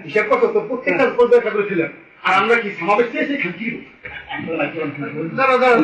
হিসাব কত তো প্রত্যেকটা পর্যায়ে একটা করে ছিলেন আর আমরা কি সমাবেশ চেয়েছি কি দাঁড়া দাঁড়া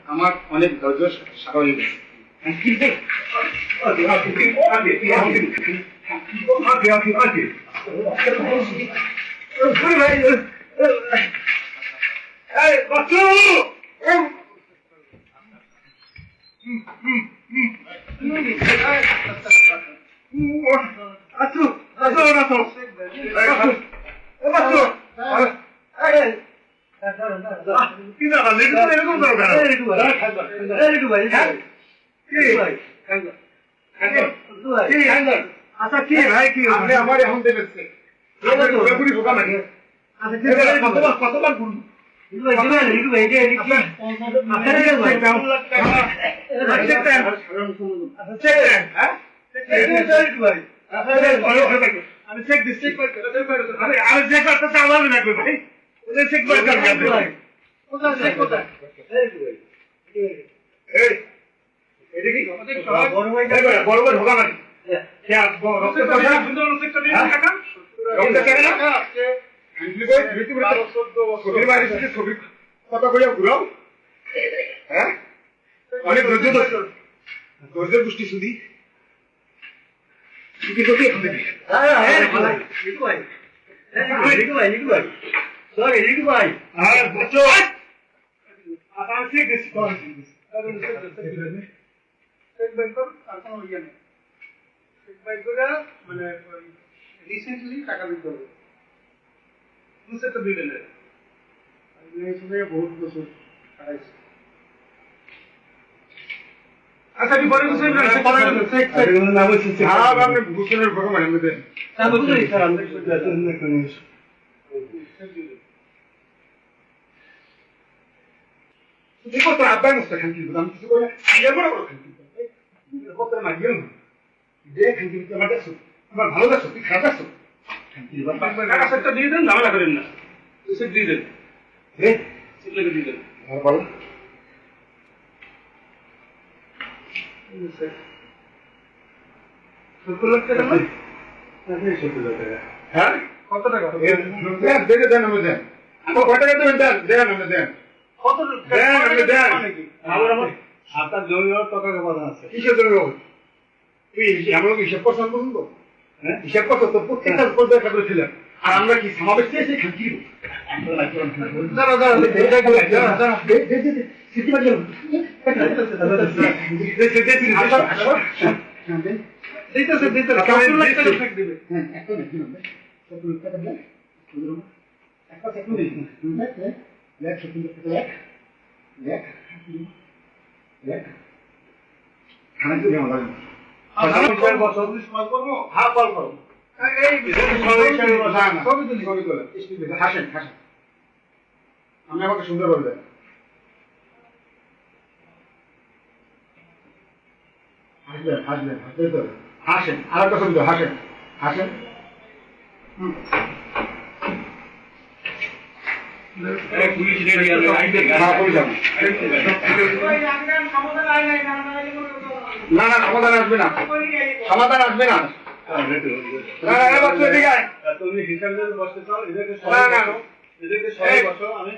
আমার অনেক ধৈর্য স্বাভাবিক আচ্ছা কি ভাই কি আমার এখন দেখছে কতবার বলুন আমি চেক দিচ্ছি আমি চেক করতে আমার লাগবে ভাই ওদের চেক করে ভাই এটা কি বড় বড় ঢোকা নাকি অনেক ধৈর্য গোষ্ঠী শুধু মানে রিসেন্টলি টাকা দিতে হবে দুশো দিলেন বহুত বছর আচ্ছা পরে ভূষণের আব্বাই মস্ত খান কিন্তু আমি কিছু করে কত মাগিয়ে না আমার ভালো লাগছো তুই খারাপ লাগছো টাকা দিয়ে দেন ঝামেলা করেন না দিয়ে দেন দিয়ে দেন বলো হ্যাঁ কত টাকা দেন আমি দেন আমার কত টাকা দেবেন দেন আমি দেন কত দেন আমি দেন আপনার জমি টাকা কথা আছে কিসের জমি আমরা হিসাব করছেন বলুন তো হিসাব করছো তো প্রত্যেকটা পর্যায়ে একটা করে ছিলেন আর আমরা কি সমাবেশ চেয়েছি কি দাঁড়া দাঁড়া আমি আমাকে সুন্দর করে দেন হাসবেন হাসবেন হাসবেন তো হাসেন আর একটা ছবি হাসেন হাসেন না না সমাধান আসবে না সমাধান আসবে না তুমি হিসাব বসতে চাও এদেরকে সবাই বসো আমি